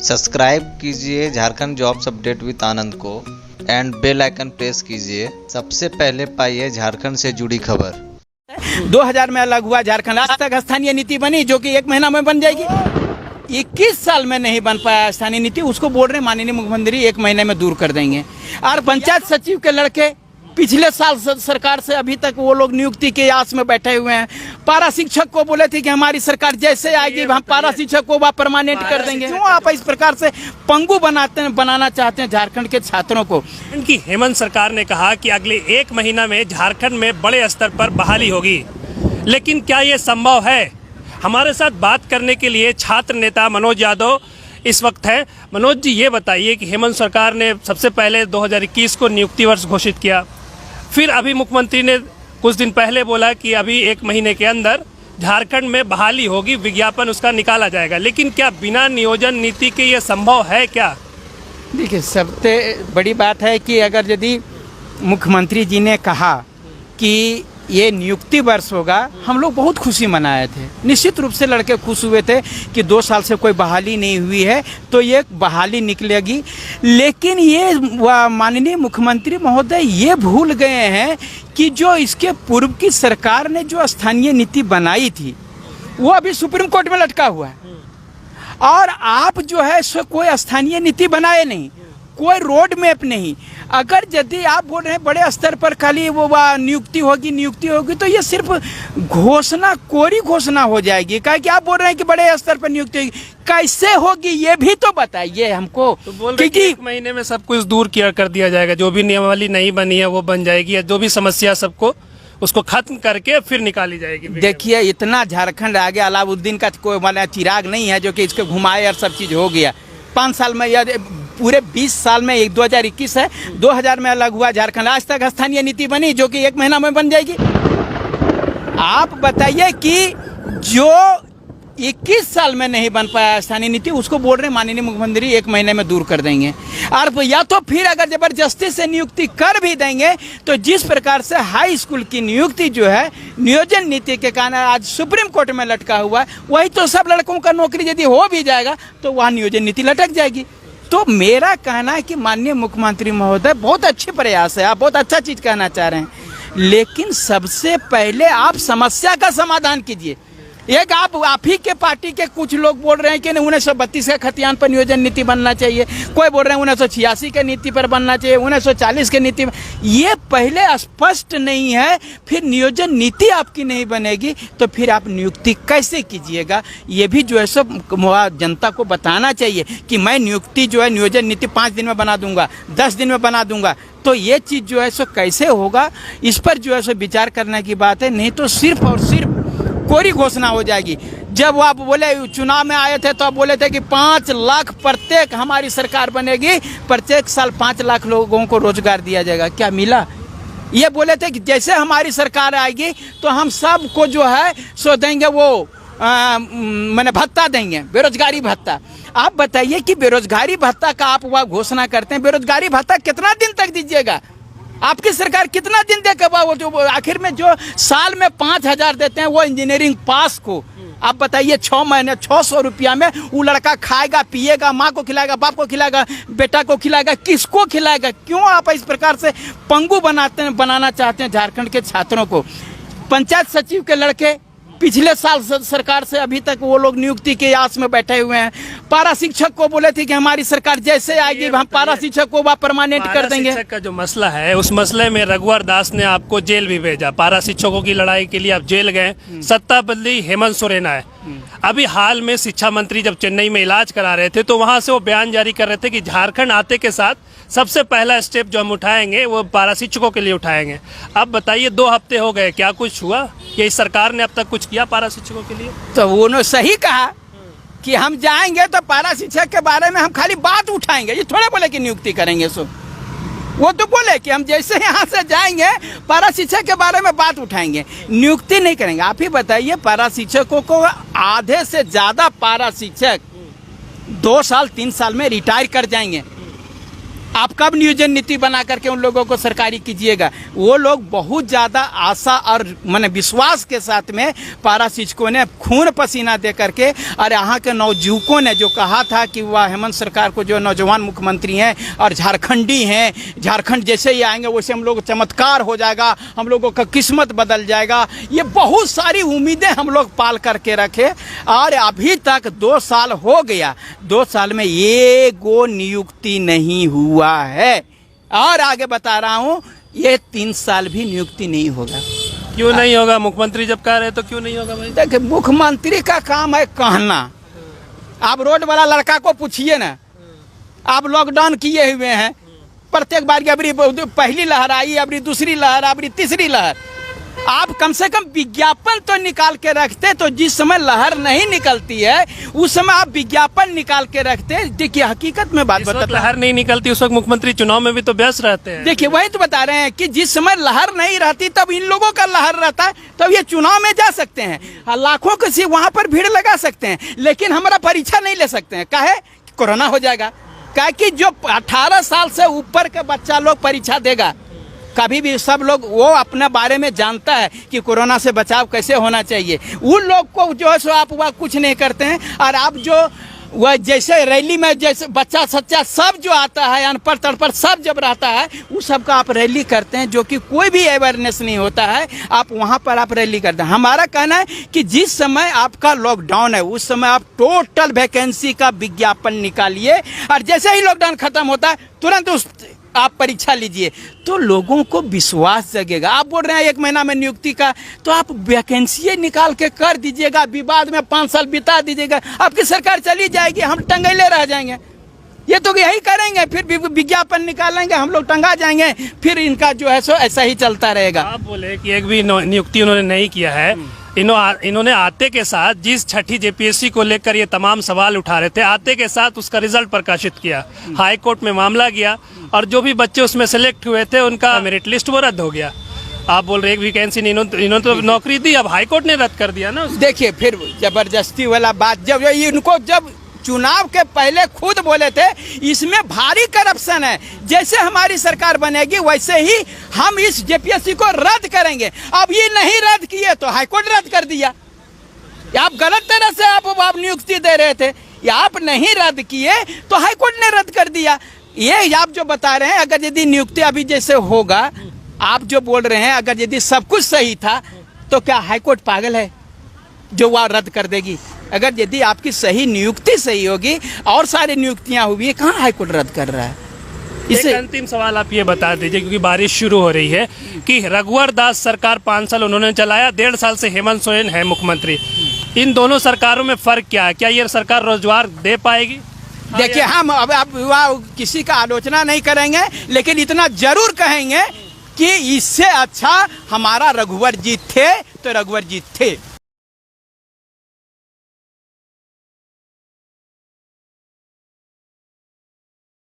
Subscribe कीजिए Jharkhand jobs update with आनंद को and bell icon press कीजिए। सबसे पहले पाइए झारखंड से जुड़ी खबर। 2000 में अलग हुआ झारखंड, आज तक स्थानीय नीति बनी जो कि 1 महीना में बन जाएगी। 21 साल में नहीं बन पाया स्थानीय नीति, उसको बोल रहे माननीय मुख्यमंत्री 1 महीने में दूर कर देंगे। और पंचायत सचिव के लड़के पिछले साल सरकार से अभी तक वो लोग नियुक्ति के आस में बैठे हुए हैं। पारा शिक्षक को बोले थे कि हमारी सरकार जैसे आएगी हम पारा शिक्षक को परमानेंट कर देंगे। क्यों आप इस प्रकार से पंगु बनाना चाहते हैं झारखंड के छात्रों को? इनकी हेमंत सरकार ने कहा कि अगले 1 महीना में झारखंड में बड़े स्तर पर बहाली होगी, लेकिन क्या ये संभव है? हमारे साथ बात करने के लिए छात्र नेता मनोज यादव इस वक्त है। मनोज जी, ये बताइए कि हेमंत सरकार ने सबसे पहले 2021 को नियुक्ति वर्ष घोषित किया, फिर अभी मुख्यमंत्री ने कुछ दिन पहले बोला कि अभी 1 महीने के अंदर झारखंड में बहाली होगी, विज्ञापन उसका निकाला जाएगा, लेकिन क्या बिना नियोजन नीति के ये संभव है क्या? देखिए, सबसे बड़ी बात है कि अगर यदि मुख्यमंत्री जी ने कहा कि ये नियुक्ति वर्ष होगा, हम लोग बहुत खुशी मनाए थे। निश्चित रूप से लड़के खुश हुए थे कि 2 साल से कोई बहाली नहीं हुई है तो ये बहाली निकलेगी। लेकिन ये माननीय मुख्यमंत्री महोदय ये भूल गए हैं कि जो इसके पूर्व की सरकार ने जो स्थानीय नीति बनाई थी वो अभी सुप्रीम कोर्ट में लटका हुआ है। और आप जो है सो कोई स्थानीय नीति बनाए नहीं, कोई रोड मैप नहीं। अगर यदि आप बोल रहे हैं बड़े स्तर पर खाली वो नियुक्ति होगी तो ये सिर्फ घोषणा, कोरी घोषणा हो जाएगी। क्या कि आप बोल रहे हैं कि बड़े स्तर पर नियुक्ति होगी, कैसे होगी ये भी तो बताइए हमको। तो बोल रहे हैं 1 महीने में सब कुछ दूर कर दिया जाएगा, जो भी नियमावली नहीं बनी है वो बन जाएगी, या जो भी समस्या सबको उसको खत्म करके फिर निकाली जाएगी। देखिए, इतना झारखंड आगे अलाउद्दीन का कोई माना चिराग नहीं है जो कि इसके घुमाए और सब चीज़ हो गया। 5 साल में या पूरे 20 साल में 2021 है, 2000 में अलग हुआ झारखंड, आज तक स्थानीय नीति बनी जो कि 1 महीना में बन जाएगी। आप बताइए कि जो 21 साल में नहीं बन पाया स्थानीय नीति, उसको बोल रहे माननीय मुख्यमंत्री 1 महीने में दूर कर देंगे। और या तो फिर अगर जबरदस्ती से नियुक्ति कर भी देंगे तो जिस प्रकार से हाई स्कूल की नियुक्ति जो है नियोजन नीति के कारण आज सुप्रीम कोर्ट में लटका हुआ है, वही तो सब लड़कों का नौकरी यदि हो भी जाएगा तो वहाँ नियोजन नीति लटक जाएगी। तो मेरा कहना है कि माननीय मुख्यमंत्री महोदय बहुत अच्छे प्रयास है, आप बहुत अच्छा चीज़ कहना चाह रहे हैं, लेकिन सबसे पहले आप समस्या का समाधान कीजिए। एक आप ही के पार्टी के कुछ लोग बोल रहे हैं कि 1932 के खतियान पर नियोजन नीति बनना चाहिए, कोई बोल रहे हैं 1986 के नीति पर बनना चाहिए, 1940 के नीति। ये पहले स्पष्ट नहीं है, फिर नियोजन नीति आपकी नहीं बनेगी तो फिर आप नियुक्ति कैसे कीजिएगा? ये भी जो है सब जनता को बताना चाहिए कि मैं नियुक्ति जो है नियोजन नीति 5 दिन में बना दूंगा, 10 दिन में बना दूंगा। तो ये चीज़ जो है सो कैसे होगा, इस पर जो है सो विचार करने की बात है। नहीं तो सिर्फ और सिर्फ कोरी घोषणा हो जाएगी। जब आप बोले चुनाव में आए थे तो आप बोले थे कि 5 लाख प्रत्येक हमारी सरकार बनेगी, प्रत्येक साल 5 लाख लोगों को रोजगार दिया जाएगा। क्या मिला? ये बोले थे कि जैसे हमारी सरकार आएगी तो हम सबको जो है सो देंगे, वो मैंने भत्ता देंगे, बेरोजगारी भत्ता। आप बताइए कि बेरोजगारी भत्ता का आप वह घोषणा करते हैं, बेरोजगारी भत्ता कितना दिन तक दीजिएगा? आपकी सरकार कितना दिन देगा? वो जो आखिर में जो साल में 5000 देते हैं वो इंजीनियरिंग पास को, आप बताइए 6 महीने 600 रुपया में वो लड़का खाएगा, पिएगा, माँ को खिलाएगा, बाप को खिलाएगा, बेटा को खिलाएगा, किसको खिलाएगा? क्यों आप इस प्रकार से पंगु बनाना चाहते हैं झारखंड के छात्रों को? पंचायत सचिव के लड़के पिछले साल सरकार से अभी तक वो लोग नियुक्ति के आस में बैठे हुए हैं। पारा शिक्षक को बोले थे कि हमारी सरकार जैसे आएगी हम पारा शिक्षक को परमानेंट कर देंगे। शिक्षक का जो मसला है, उस मसले में रघुवर दास ने आपको जेल भी भेजा। पारा शिक्षकों की लड़ाई के लिए आप जेल गए, सत्ता बदली हेमंत सोरेन आए। अभी हाल में शिक्षा मंत्री जब चेन्नई में इलाज करा रहे थे तो वहां से वो बयान जारी कर रहे थे कि झारखंड आते के साथ सबसे पहला स्टेप जो हम उठाएंगे वो पारा शिक्षकों के लिए उठाएंगे। अब बताइए, 2 हफ्ते हो गए, क्या कुछ हुआ? ये सरकार ने अब तक कुछ किया पारा शिक्षकों के लिए? तो उन्होंने सही कहा कि हम जाएंगे तो पारा शिक्षक के बारे में हम खाली बात उठाएंगे, ये थोड़ा बोले कि नियुक्ति करेंगे। सो वो तो बोले कि हम जैसे यहाँ से जाएंगे पारा शिक्षक के बारे में बात उठाएंगे, नियुक्ति नहीं करेंगे। आप ही बताइए, पारा शिक्षकों को आधे से ज्यादा पारा शिक्षक 2 साल 3 साल में रिटायर कर जाएंगे। आप कब नियोजन नीति बना करके उन लोगों को सरकारी कीजिएगा? वो लोग बहुत ज़्यादा आशा और माने विश्वास के साथ में पारा शिक्षकों ने खून पसीना दे करके और यहाँ के नवयुवकों ने जो कहा था कि वह हेमंत सरकार को जो नौजवान मुख्यमंत्री हैं और झारखंडी हैं, झारखंड जैसे ही आएंगे वैसे हम लोग चमत्कार हो जाएगा, हम लोगों का किस्मत बदल जाएगा, ये बहुत सारी उम्मीदें हम लोग पाल करके रखे और अभी तक 2 साल हो गया, 2 साल में एगो नियुक्ति नहीं हुआ है। और आगे बता रहा हूं ये 3 साल भी नियुक्ति नहीं होगा। क्यों नहीं होगा? मुख्यमंत्री जब कह रहे तो क्यों नहीं होगा भाई? देखिए मुख्यमंत्री का काम है कहना। आप रोड वाला लड़का को पूछिए ना, आप लॉकडाउन किए हुए हैं, प्रत्येक बार अबरी पहली लहर आई, अबरी दूसरी लहर, अबरी तीसरी लहर, आप कम से कम विज्ञापन तो निकाल के रखते। तो जिस समय लहर नहीं निकलती है उस समय आप विज्ञापन निकाल के रखते। देखिए हकीकत में बात बताता, लहर नहीं निकलती उस वक्त मुख्यमंत्री चुनाव में भी तो व्यस्त रहते हैं। देखिए वही तो बता रहे हैं कि जिस समय लहर नहीं रहती तब इन लोगों का लहर रहता है, तब ये चुनाव में जा सकते हैं, लाखों की वहां पर भीड़ लगा सकते हैं, लेकिन हमारा परीक्षा नहीं ले सकते हैं। काहे? कोरोना हो जाएगा। क्या कि जो 18 साल से ऊपर के बच्चा लोग परीक्षा देगा, कभी भी सब लोग वो अपने बारे में जानता है कि कोरोना से बचाव कैसे होना चाहिए। उन लोग को जो है सो आप वह कुछ नहीं करते हैं। और आप जो वह जैसे रैली में जैसे बच्चा सच्चा सब जो आता है, अनपढ़ तड़पढ़ सब जब रहता है, उस सब का आप रैली करते हैं, जो कि कोई भी अवेयरनेस नहीं होता है, आप वहाँ पर आप रैली करते हैं। हमारा कहना है कि जिस समय आपका लॉकडाउन है उस समय आप टोटल वैकेंसी का विज्ञापन निकालिए और जैसे ही लॉकडाउन खत्म होता है तुरंत उस आप परीक्षा लीजिए, तो लोगों को विश्वास जगेगा। आप बोल रहे हैं 1 महीना में नियुक्ति का, तो आप वैकेंसी निकाल के कर दीजिएगा, विवाद में 5 साल बिता दीजिएगा, आपकी सरकार चली जाएगी, हम टंगेले रह जाएंगे। ये तो यही करेंगे, फिर विज्ञापन निकालेंगे, हम लोग टंगा जाएंगे, फिर इनका जो है सो ऐसा ही चलता रहेगा। आप बोले कि एक भी नियुक्ति उन्होंने नहीं किया है। इन्होंने आते के साथ जिस छठी जेपीएससी को लेकर ये तमाम सवाल उठा रहे थे, आते के साथ उसका रिजल्ट प्रकाशित किया, हाई कोर्ट में मामला गया और जो भी बच्चे उसमें सेलेक्ट हुए थे उनका मेरिट लिस्ट वो रद्द हो गया। आप बोल रहे एक वैकेंसी नहीं, इन्होंने तो नौकरी दी, अब हाई कोर्ट ने रद्द कर दिया ना। देखिए फिर जबरदस्ती वाला बात, जब इनको जब चुनाव के पहले खुद बोले थे इसमें भारी करप्शन है, जैसे हमारी सरकार बनेगी वैसे ही हम इस जेपीएससी को रद्द करेंगे। अब ये नहीं रद्द किए तो हाईकोर्ट रद्द कर दिया। आप गलत तरह से आप नियुक्ति दे रहे थे, या आप नहीं रद्द किए तो हाईकोर्ट ने रद्द कर दिया। ये आप जो बता रहे हैं, अगर यदि नियुक्ति अभी जैसे होगा, आप जो बोल रहे हैं अगर यदि सब कुछ सही था तो क्या हाईकोर्ट पागल है जो वह रद्द कर देगी? अगर यदि आपकी सही नियुक्ति सही होगी और सारी नियुक्तियां हुई, कहाँ हाईकोर्ट रद्द कर रहा है? एक अंतिम सवाल आप ये बता दीजिए, क्योंकि बारिश शुरू हो रही है, कि रघुवर दास सरकार 5 साल उन्होंने चलाया, 1.5 साल से हेमंत सोरेन है मुख्यमंत्री, इन दोनों सरकारों में फर्क क्या है? क्या ये सरकार रोजगार दे पाएगी? देखिए हम अब किसी का आलोचना नहीं करेंगे, लेकिन इतना जरूर कहेंगे कि इससे अच्छा हमारा रघुवर जी थे तो रघुवर जी थे।